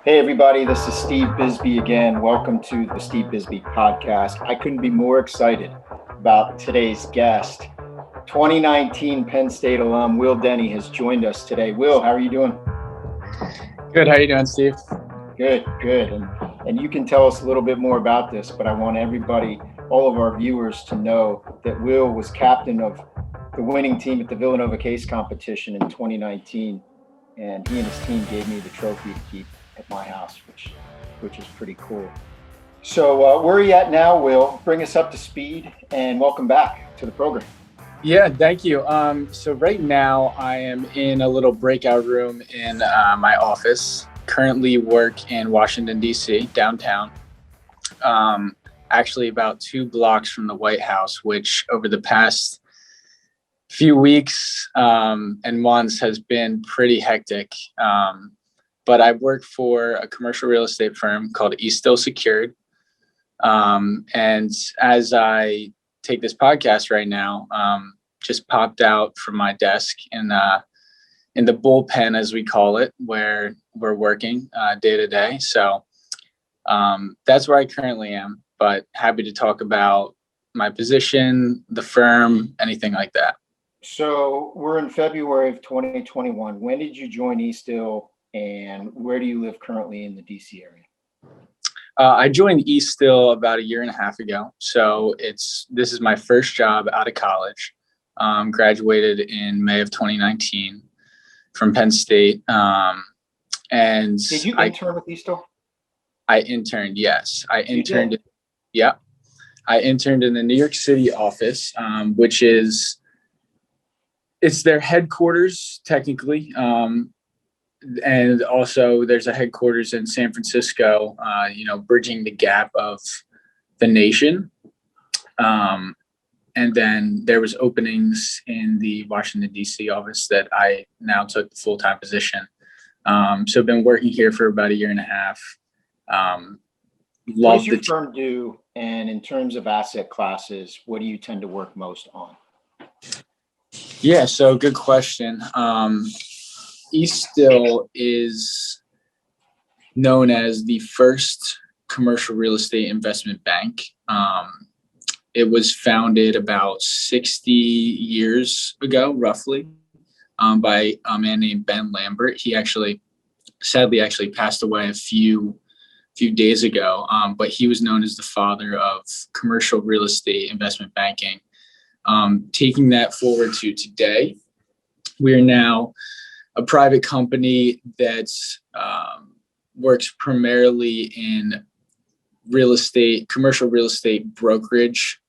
Hey everybody, this is Steve Bisbee again. Welcome to the Steve Bisbee podcast. I couldn't be more excited about today's guest. 2019 Penn State alum Will Denney has joined us today. Will, how are you doing? Good. How are you doing, Steve? Good. And you can tell us a little bit more about this, but I want everybody, all of our viewers, to know that Will was captain of the winning team at the Villanova Case competition in 2019, and he and his team gave me the trophy to keep at my house, which is pretty cool. So where are you at now, Will? Bring us up to speed and welcome back to the program. Yeah, thank you. So right now I am in a little breakout room in my office. Currently work in Washington, D.C., downtown. Actually about 2 blocks from the White House, which over the past few weeks and months has been pretty hectic. But I work for a commercial real estate firm called Eastdil Secured. And as I take this podcast right now, just popped out from my desk in the bullpen, as we call it, where we're working day to day. So that's where I currently am, but happy to talk about my position, the firm, anything like that. So we're in February of 2021. When did you join Eastdil, and where do you live currently in the DC area? I joined Eastdil about 1.5 years ago. So this is my first job out of college. Graduated in May of 2019 from Penn State. And did you intern with Eastdil? I interned, yes. I interned in the New York City office, which it's their headquarters technically. And also there's a headquarters in San Francisco, bridging the gap of the nation. And then there was openings in the Washington, D.C. office that I now took the full-time position. So I've been working here for about 1.5 years. What does your firm do? And in terms of asset classes, what do you tend to work most on? Yeah, so good question. Eastdil is known as the first commercial real estate investment bank. It was founded about 60 years ago, roughly, by a man named Ben Lambert. He sadly passed away a few days ago, but he was known as the father of commercial real estate investment banking. Taking that forward to today, we are now a private company that works primarily in commercial real estate brokerage,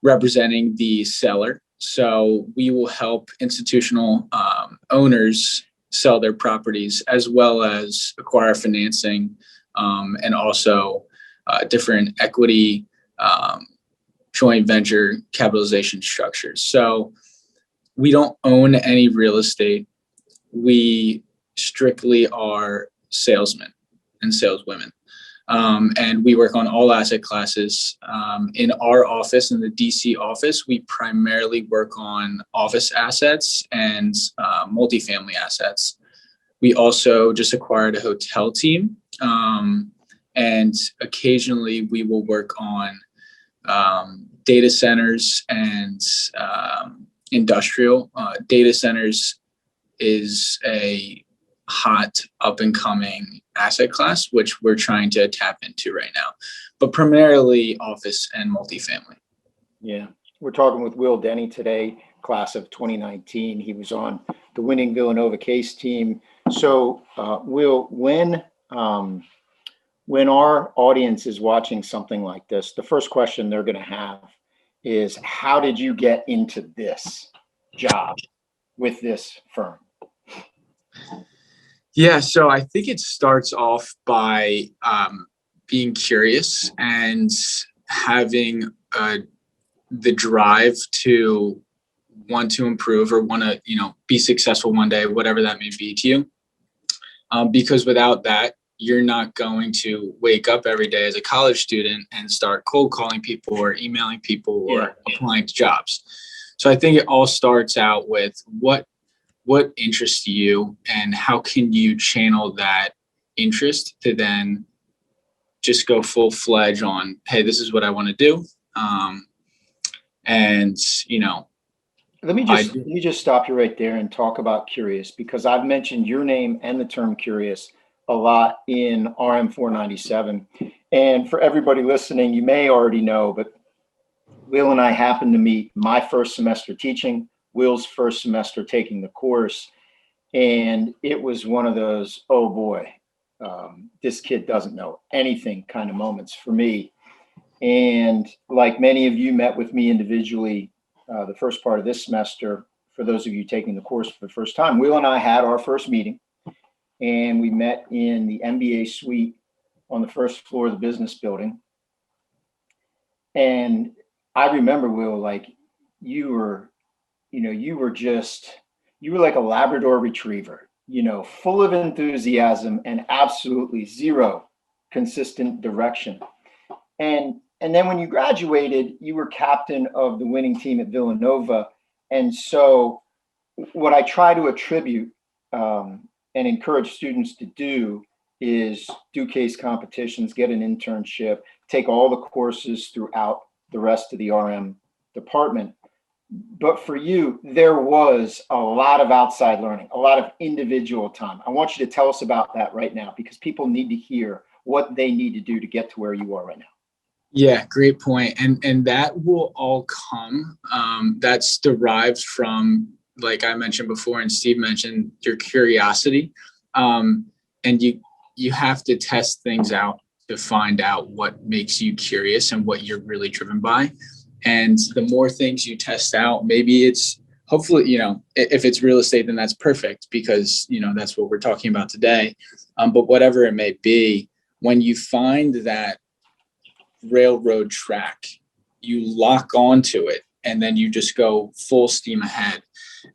representing the seller. So we will help institutional owners sell their properties, as well as acquire financing, and also different equity joint venture capitalization structures. So we don't own any real estate. We strictly are salesmen and saleswomen. And we work on all asset classes. In our office, in the DC office, we primarily work on office assets and multifamily assets. We also just acquired a hotel team. And occasionally we will work on data centers and industrial. Data centers is a hot up-and-coming asset class, which we're trying to tap into right now, but primarily office and multifamily. Yeah, we're talking with Will Denney today, class of 2019. He was on the winning Villanova Case team. So, Will, when our audience is watching something like this, the first question they're going to have is, how did you get into this job with this firm? Yeah, so I think it starts off by being curious and having the drive to want to improve or want to, be successful one day, whatever that may be to you. Because without that, you're not going to wake up every day as a college student and start cold calling people or emailing people or applying to jobs. So I think it all starts out with what interests you and how can you channel that interest to then just go full-fledged on, hey, this is what I want to do. And, you know, Let me just stop you right there and talk about curious, because I've mentioned your name and the term curious a lot in RM 497. And for everybody listening, you may already know, but Will and I happened to meet my first semester teaching, Will's first semester taking the course. And it was one of those, oh boy, this kid doesn't know anything kind of moments for me. And like many of you met with me individually the first part of this semester, for those of you taking the course for the first time, Will and I had our first meeting, and we met in the MBA suite on the first floor of the business building. And I remember, Will, like you were like a Labrador retriever, full of enthusiasm and absolutely zero consistent direction. And then when you graduated, you were captain of the winning team at Villanova. And so what I try to attribute and encourage students to do is do case competitions, get an internship, take all the courses throughout the rest of the RM department. But for you, there was a lot of outside learning, a lot of individual time. I want you to tell us about that right now, because people need to hear what they need to do to get to where you are right now. Yeah, great point. And that will all come. That's derived from, like I mentioned before, and Steve mentioned, your curiosity. And you have to test things out to find out what makes you curious and what you're really driven by. And the more things you test out, maybe it's hopefully, if it's real estate, then that's perfect, because, that's what we're talking about today. But whatever it may be, when you find that railroad track, you lock onto it, and then you just go full steam ahead,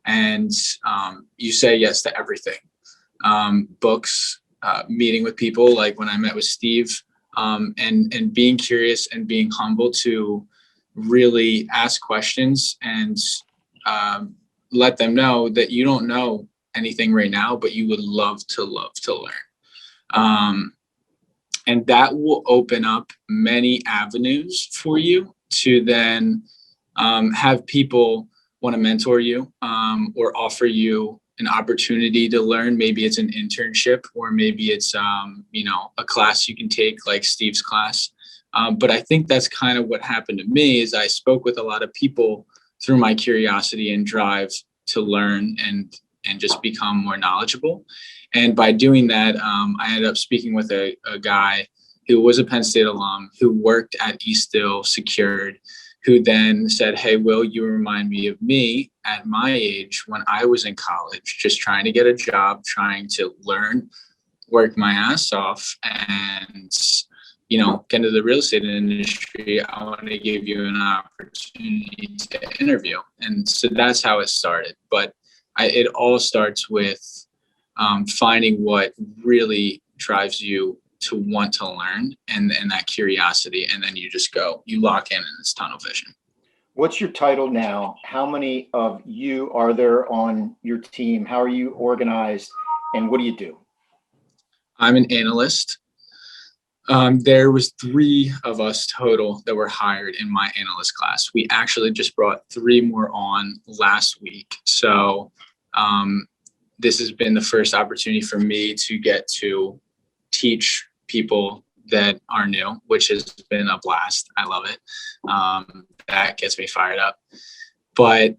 and you say yes to everything. Books, meeting with people, like when I met with Steve, and being curious and being humble to really ask questions and let them know that you don't know anything right now, but you would love to learn. And that will open up many avenues for you to then have people want to mentor you or offer you an opportunity to learn. Maybe it's an internship, or maybe it's, a class you can take, like Steve's class. But I think that's kind of what happened to me, is I spoke with a lot of people through my curiosity and drive to learn and just become more knowledgeable. And by doing that, I ended up speaking with a guy who was a Penn State alum, who worked at Eastdil secured, who then said, hey, Will, you remind me of me at my age when I was in college, just trying to get a job, trying to learn, work my ass off, and get into the real estate industry. I want to give you an opportunity to interview. And so that's how it started. But it all starts with finding what really drives you to want to learn, and that curiosity. And then you just you lock in it's tunnel vision. What's your title now? How many of you are there on your team? How are you organized? And what do you do? I'm an analyst. There was 3 of us total that were hired in my analyst class. We actually just brought 3 more on last week. So this has been the first opportunity for me to get to teach people that are new, which has been a blast. I love it. That gets me fired up. But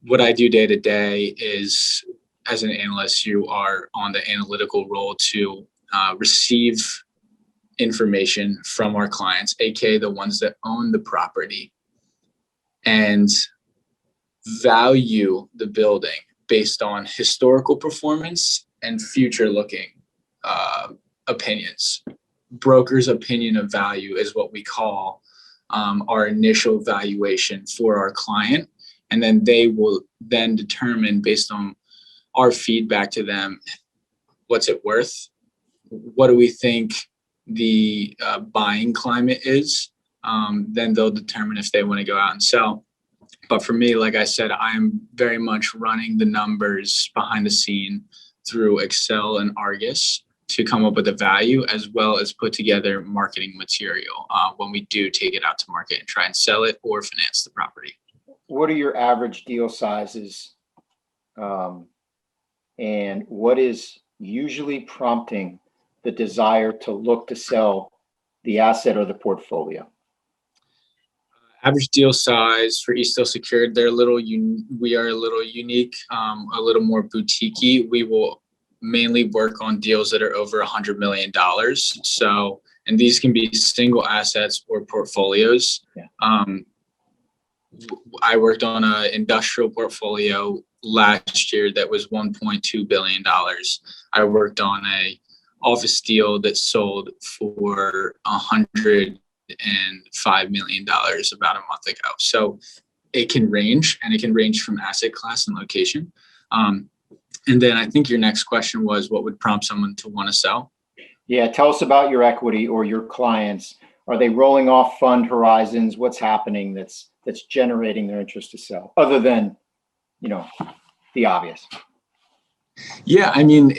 what I do day to day is, as an analyst, you are on the analytical role to receive information from our clients, aka the ones that own the property, and value the building based on historical performance and future looking opinions. Broker's opinion of value is what we call our initial valuation for our client. And then they will then determine, based on our feedback to them, what's it worth? What do we think the buying climate is? Then they'll determine if they want to go out and sell. But for me, like I said, I'm very much running the numbers behind the scene through Excel and Argus. to come up with a value, as well as put together marketing material when we do take it out to market and try and sell it or finance the property. What are your average deal sizes? And what is usually prompting the desire to look to sell the asset or the portfolio? Average deal size for Eastdil Secured, we are a little unique, a little more boutique-y. We will mainly work on deals that are over $100 million. So, and these can be single assets or portfolios. Yeah. I worked on an industrial portfolio last year that was $1.2 billion. I worked on a office deal that sold for $105 million about a month ago. So it can range, and it can range from asset class and location. And then I think your next question was, what would prompt someone to want to sell? Yeah, tell us about your equity or your clients. Are they rolling off fund horizons? What's happening that's generating their interest to sell, other than, the obvious? Yeah, I mean,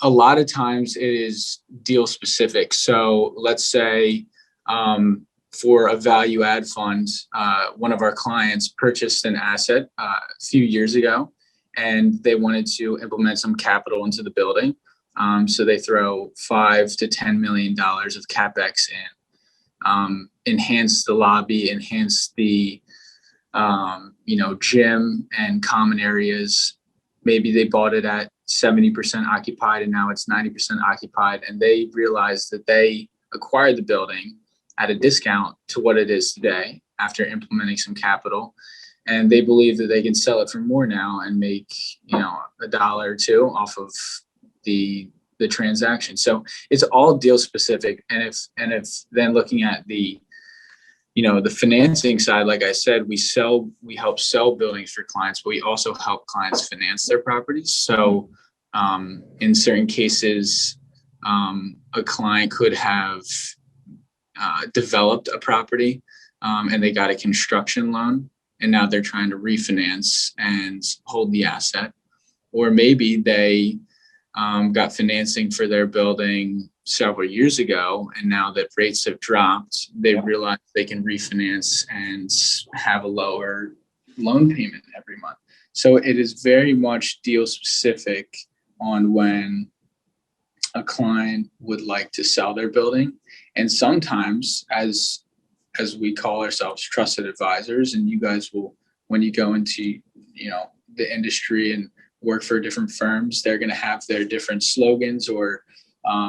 a lot of times it is deal specific. So let's say for a value add fund, one of our clients purchased an asset a few years ago, and they wanted to implement some capital into the building. So they throw $5 to $10 million of CapEx in, enhance the lobby, enhance the gym and common areas. Maybe they bought it at 70% occupied and now it's 90% occupied, and they realized that they acquired the building at a discount to what it is today after implementing some capital. And they believe that they can sell it for more now and make, a dollar or two off of the transaction. So it's all deal specific. And if then looking at the financing side, like I said, we help sell buildings for clients, but we also help clients finance their properties. So in certain cases, a client could have developed a property and they got a construction loan, and now they're trying to refinance and hold the asset. Or maybe they got financing for their building several years ago, and now that rates have dropped, they realize they can refinance and have a lower loan payment every month. So it is very much deal specific on when a client would like to sell their building. And sometimes, as we call ourselves trusted advisors, and you guys will, when you go into the industry and work for different firms, they're going to have their different slogans or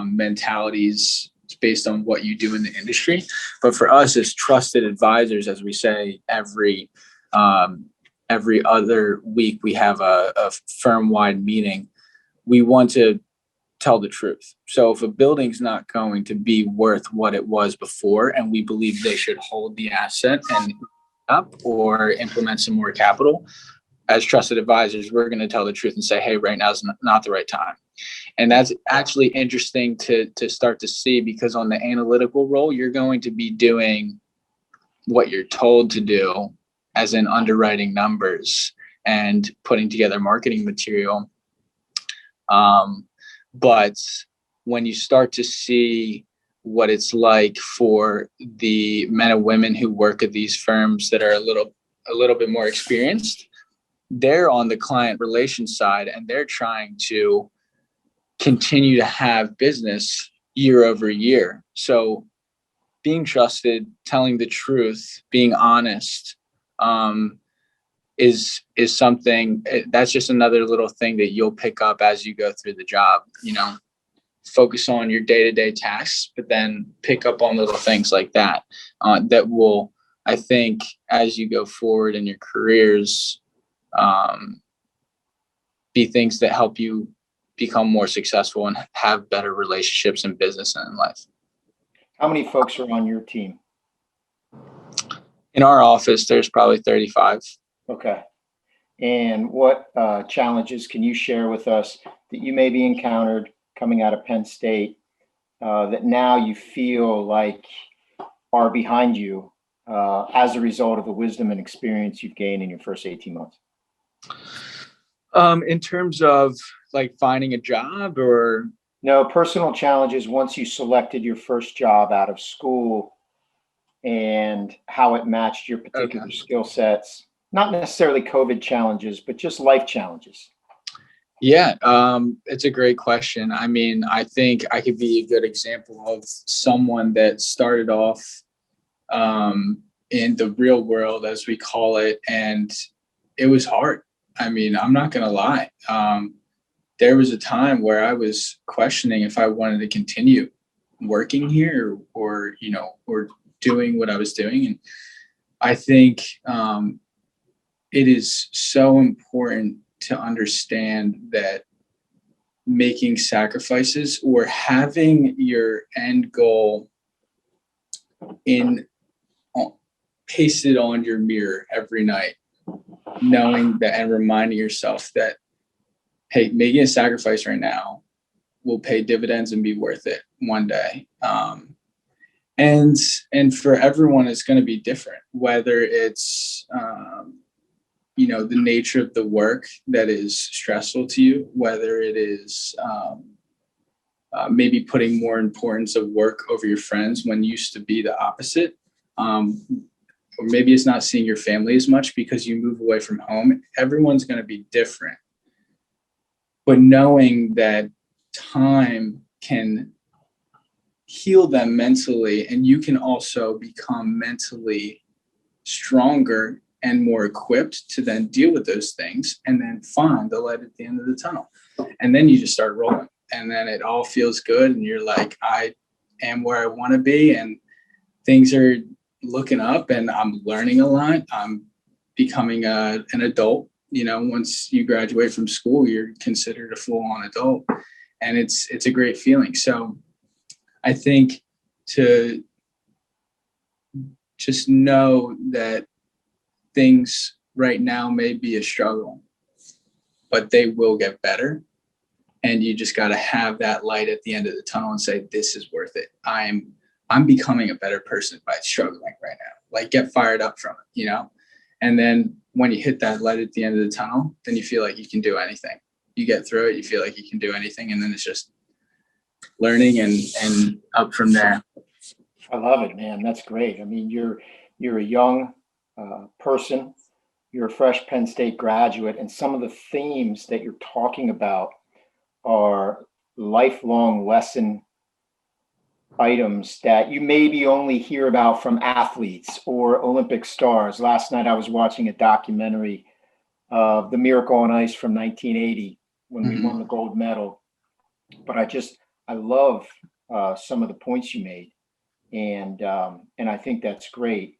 mentalities based on what you do in the industry. But for us as trusted advisors, as we say, every other week we have a firm-wide meeting. We want to tell the truth. So if a building's not going to be worth what it was before, and we believe they should hold the asset and up or implement some more capital, as trusted advisors, we're going to tell the truth and say, hey, right now is not the right time. And that's actually interesting to start to see, because on the analytical role, you're going to be doing what you're told to do, as in underwriting numbers and putting together marketing material. But when you start to see what it's like for the men and women who work at these firms that are a little bit more experienced, they're on the client relations side, and they're trying to continue to have business year over year. So being trusted, telling the truth, being honest, is something that's just another little thing that you'll pick up as you go through the job. Focus on your day-to-day tasks, but then pick up on little things like that that will, I think, as you go forward in your careers, be things that help you become more successful and have better relationships in business and in life. How many folks are on your team? In our office, there's probably 35. Okay. And what challenges can you share with us that you maybe encountered coming out of Penn State that now you feel like are behind you as a result of the wisdom and experience you've gained in your first 18 months? In terms of like finding a job, or No, personal challenges once you selected your first job out of school and how it matched your Okay. particular skill sets. Not necessarily COVID challenges, but just life challenges. Yeah, it's a great question. I mean, I think I could be a good example of someone that started off in the real world, as we call it, and it was hard. I mean, I'm not going to lie. There was a time where I was questioning if I wanted to continue working here or doing what I was doing. And I think it is so important to understand that making sacrifices or having your end goal in pasted on your mirror every night, knowing that and reminding yourself that, hey, making a sacrifice right now will pay dividends and be worth it one day. And for everyone, it's going to be different, whether it's, the nature of the work that is stressful to you, whether it is maybe putting more importance of work over your friends when used to be the opposite. Or maybe it's not seeing your family as much because you move away from home. Everyone's going to be different. But knowing that time can heal them mentally, and you can also become mentally stronger and more equipped to then deal with those things and then find the light at the end of the tunnel. And then you just start rolling, and then it all feels good. And you're like, I am where I want to be, and things are looking up, and I'm learning a lot. I'm becoming an adult. Once you graduate from school, you're considered a full-on adult, and it's a great feeling. So I think to just know that things right now may be a struggle, but they will get better. And you just got to have that light at the end of the tunnel and say, this is worth it. I'm becoming a better person by struggling right now. Like, get fired up from it, And then when you hit that light at the end of the tunnel, then you feel like you can do anything. You get through it, you feel like you can do anything. And then it's just learning and up from there. I love it, man. That's great. I mean, you're a young person. You're a fresh Penn State graduate, and some of the themes that you're talking about are lifelong lesson items that you maybe only hear about from athletes or Olympic stars. Last night I was watching a documentary of the Miracle on Ice from 1980 when we won the gold medal. But I love some of the points you made, and I think that's great.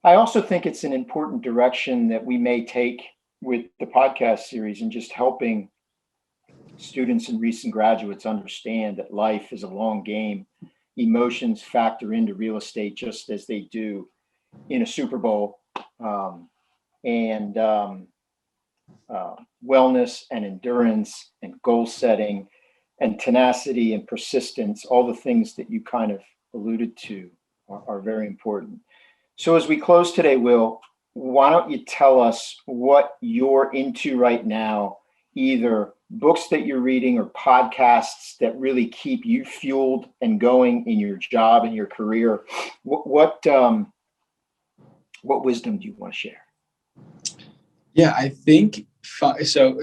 I also think it's an important direction that we may take with the podcast series and just helping students and recent graduates understand that life is a long game. Emotions factor into real estate just as they do in a Super Bowl. And wellness and endurance and goal setting and tenacity and persistence, all the things that you kind of alluded to are very important. So as we close today, Will, why don't you tell us what you're into right now, either books that you're reading or podcasts that really keep you fueled and going in your job and your career? What wisdom do you want to share? Yeah, I think so.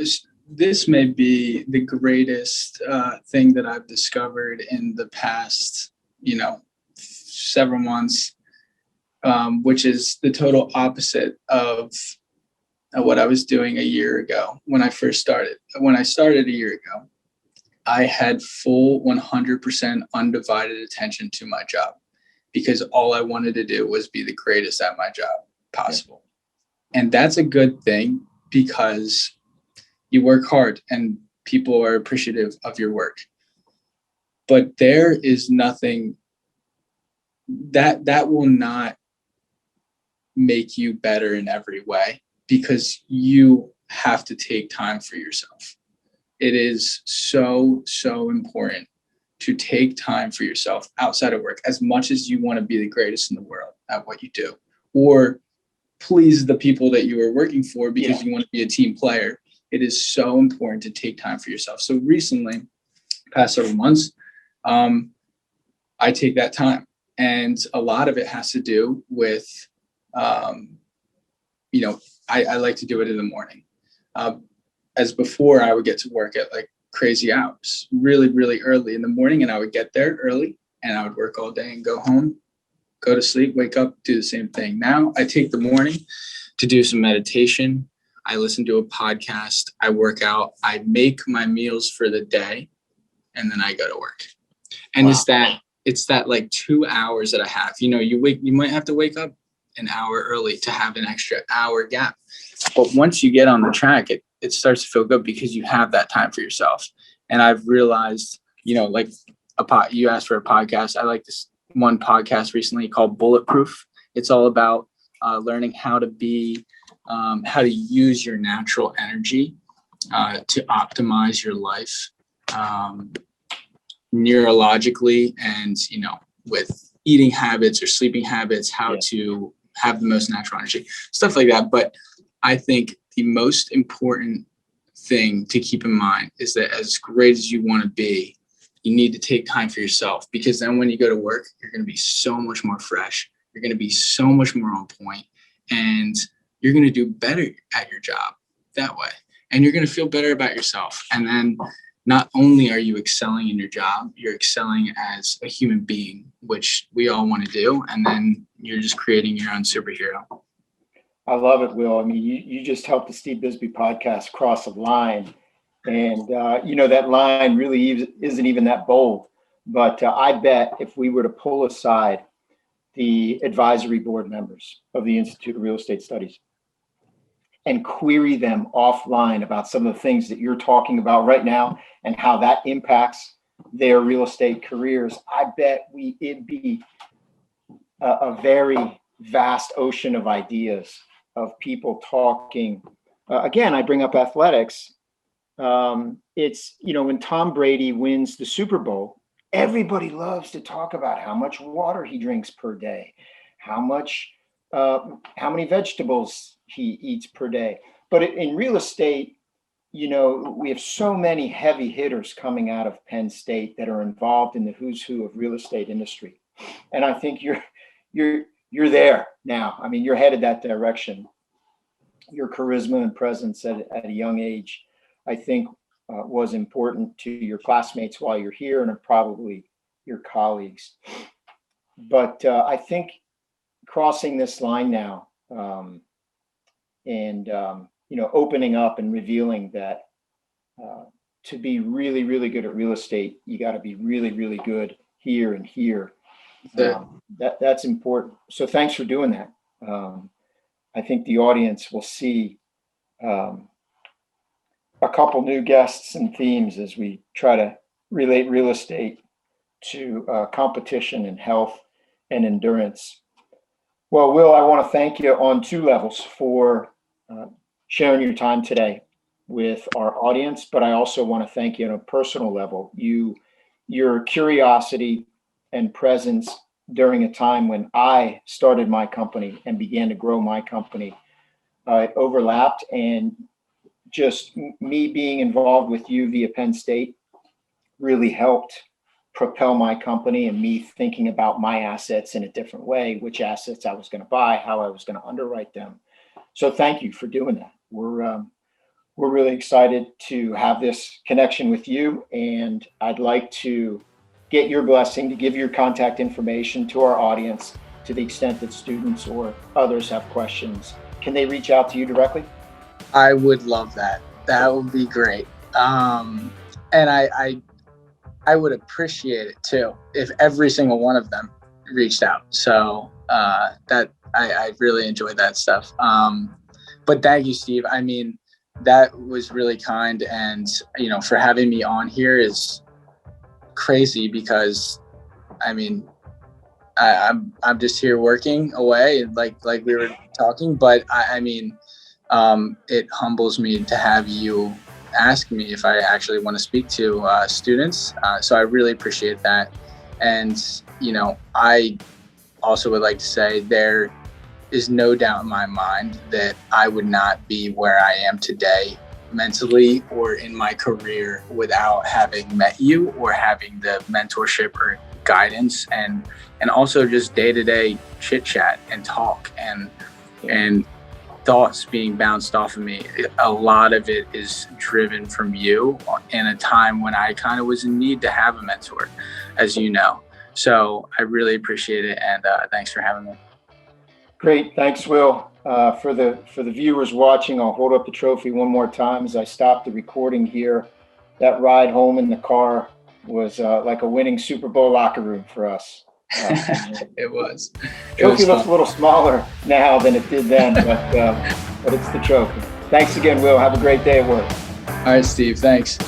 This may be the greatest thing that I've discovered in the past, several months, which is the total opposite of what I was doing a year ago when I first started. When I started a year ago, I had full 100% undivided attention to my job because all I wanted to do was be the greatest at my job possible. Yeah. And that's a good thing because you work hard and people are appreciative of your work. But there is nothing that will not make you better in every way because you have to take time for yourself. It is so, so important to take time for yourself outside of work as much as you want to be the greatest in the world at what you do or please the people that you are working for because you want to be a team player. It is so important to take time for yourself. So recently, past several months, I take that time. And a lot of it has to do with, I like to do it in the morning. As before, I would get to work at like crazy hours, really, really early in the morning. And I would get there early and I would work all day and go home, go to sleep, wake up, do the same thing. Now I take the morning to do some meditation. I listen to a podcast. I work out. I make my meals for the day, and then I go to work. And Wow. it's that like 2 hours that I have. You might have to wake up an hour early to have an extra hour gap. But once you get on the track, it starts to feel good because you have that time for yourself. And I've realized, like you asked for a podcast. I like this one podcast recently called Bulletproof. It's all about learning how to use your natural energy to optimize your life neurologically and, with eating habits or sleeping habits, how to have the most natural energy, stuff like that. But I think the most important thing to keep in mind is that as great as you want to be, you need to take time for yourself, because then when you go to work, you're going to be so much more fresh. You're going to be so much more on point, and you're going to do better at your job that way. And you're going to feel better about yourself. And then not only are you excelling in your job, you're excelling as a human being, which we all want to do. And then you're just creating your own superhero. I love it, Will. I mean, you just helped the Steve Bisbee podcast cross a line. And, that line really isn't even that bold. But I bet if we were to pull aside the advisory board members of the Institute of Real Estate Studies and query them offline about some of the things that you're talking about right now and how that impacts their real estate careers, I bet it'd be a very vast ocean of ideas of people talking. Again, I bring up athletics. It's, when Tom Brady wins the Super Bowl, everybody loves to talk about how much water he drinks per day, how many vegetables he eats per day. But in real estate, we have so many heavy hitters coming out of Penn State that are involved in the who's who of real estate industry. And I think you're there now. I mean, you're headed that direction. Your charisma and presence at a young age, I think, was important to your classmates while you're here and probably your colleagues. But I think crossing this line now and opening up and revealing that to be really, really good at real estate, you got to be really, really good here and here. That's important. So thanks for doing that. I think the audience will see a couple new guests and themes as we try to relate real estate to competition and health and endurance. Well, Will, I want to thank you on two levels for sharing your time today with our audience, but I also want to thank you on a personal level. Your curiosity and presence during a time when I started my company and began to grow my company overlapped, and just me being involved with you via Penn State really helped propel my company and me thinking about my assets in a different way, which assets I was going to buy, how I was going to underwrite them. So thank you for doing that. We're really excited to have this connection with you, and I'd like to get your blessing to give your contact information to our audience to the extent that students or others have questions. Can they reach out to you directly? I would love that. That would be great. And I would appreciate it too if every single one of them reached out. So that I really enjoy that stuff. But thank you, Steve. I mean, that was really kind, and for having me on here is crazy because I mean I'm just here working away like we were talking, but I mean it humbles me to have you ask me if I actually want to speak to students. So I really appreciate that. And, I also would like to say there is no doubt in my mind that I would not be where I am today mentally or in my career without having met you or having the mentorship or guidance and also just day-to-day chit chat and talk and thoughts being bounced off of me. A lot of it is driven from you in a time when I kind of was in need to have a mentor, as you know. So I really appreciate it, and thanks for having me. Great, thanks, Will. For the viewers watching, I'll hold up the trophy one more time as I stop the recording here. That ride home in the car was like a winning Super Bowl locker room for us. It was. Trophy looks a little smaller now than it did then, but it's the trophy. Thanks again, Will. Have a great day at work. All right, Steve. Thanks.